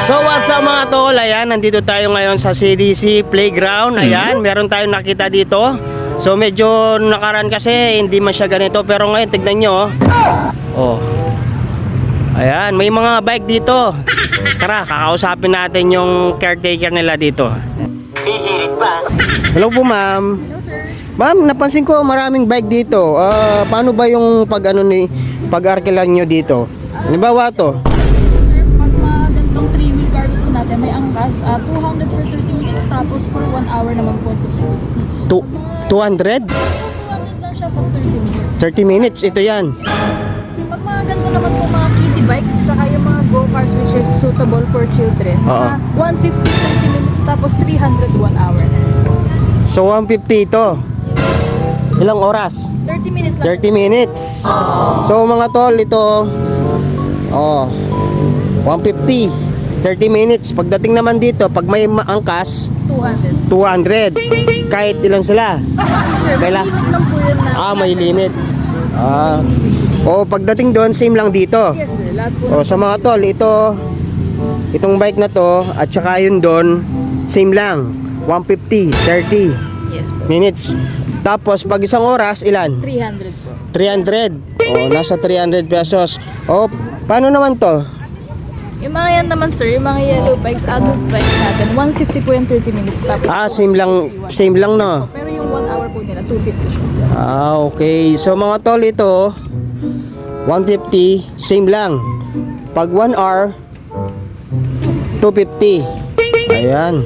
So what's up mga tol, ayan, nandito tayo ngayon sa CDC Playground. Ayan, meron tayong nakita dito. So medyo nakaraan kasi hindi man siya ganito, pero ngayon tignan nyo. Oh. Ayan, may mga bike dito. Tara, kakausapin natin yung caretaker nila dito. Hello po ma'am. Hello sir. Ma'am, napansin ko maraming bike dito. Paano ba yung pag-arkilan nyo dito? Halimbawa to. Sir, pag mga ganitong 3-wheel car po natin, may angkas 200 for 30 minutes, tapos for 1 hour naman po 350. 200? 200 lang siya pag 30 minutes. 30 minutes, ito yan. Pag mga ganito naman po mga kiddie bikes, saka yung mga go-cars which is suitable for children, mga 150 30 minutes, tapos 300 1 hour. So 150 ito. Ilang oras? 30 minutes lang. 30 minutes. So mga tol, ito 150 30 minutes. Pagdating naman dito, pag may angkas 200. 200. Kahit ilan sila? Sir, may Kaila? limit lang po yun na. May limit. Pagdating doon, same lang dito. Yes sir, lahat po. Sa mga tol, itong bike na to at saka yun doon, same lang. 150 30 Yes po. minutes. Tapos pag isang oras, ilan? 300 po. 300. Nasa 300 pesos. Paano naman to? Yung mga yan naman sir, yung mga yellow bikes, adult bikes natin, 150 po yung 30 minutes. Tapos Same lang no. Pero yung 1 hour po nila, 250 siya. Okay. So mga tol, ito 150, same lang. Pag 1 hour 250. Ayan.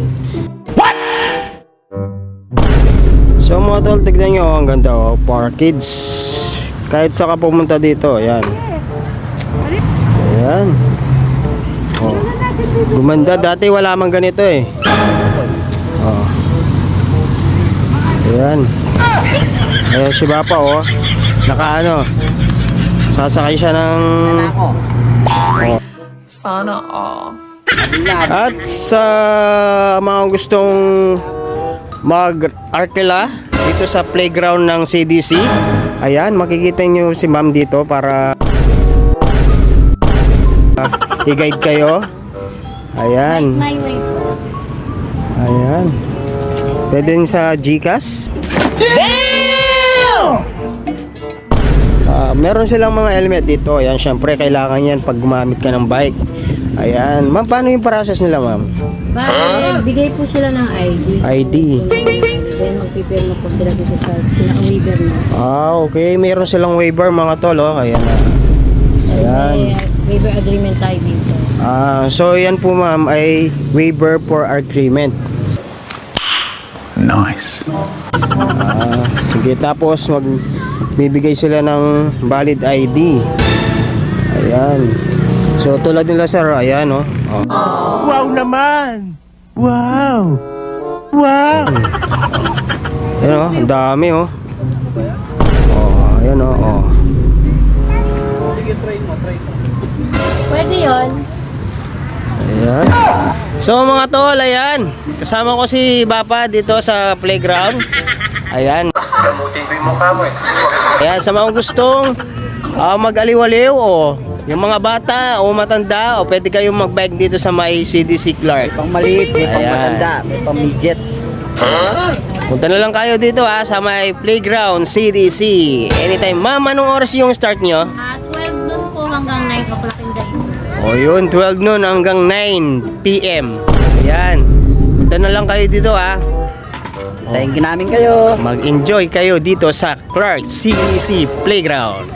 So mga tol, tignan nyo, ang ganda for kids. Kahit saan ka pumunta dito, ayan. Ayan. Gumanda, dati wala mang ganito eh. Ayan. Ayan si Papa naka sasakay siya ng Sana all. At sa mga gustong mag-arkela dito sa playground ng CDC, ayan, makikita nyo si ma'am dito para i-guide kayo. Ayan. Ayan. Pwede din sa GCash. Meron silang mga helmet dito. Ayan, syempre kailangan yan pag gumamit ka ng bike. Ayan. Ma'am, paano yung process nila, ma'am? Bigay po sila ng ID. ID. Then magpipirma po sila dito sa pinaka-waiver na. Okay. Meron silang waiver mga tol. Ayan na. Ayan. May waiver agreement tayo dito. So yan po ma'am ay waiver for agreement. Nice. Sige, tapos magbibigay sila ng valid ID. Ayan. So tulad nila sir, ayan Wow naman! Wow! Wow! Ayan ang dami ayan Pwede yun. Ayan. So mga tol, ayan. Kasama ko si Papa dito sa playground. Ayan. Ayan, sa mga gustong mag-aliwaliw yung mga bata o matanda pwede kayong mag-bike dito sa may CDC Clark. Pang maliit, may pang Ayan. matanda, may pang midget. Punta na lang kayo dito sa may playground CDC. Anytime. Ma'am, anong oras yung start nyo? 12 dun po hanggang 9 o'clock in the evening. Yun, 12 noon hanggang 9 PM. Ayan. Punta na lang kayo dito Thank you namin kayo. Mag-enjoy kayo dito sa Clark CDC Playground.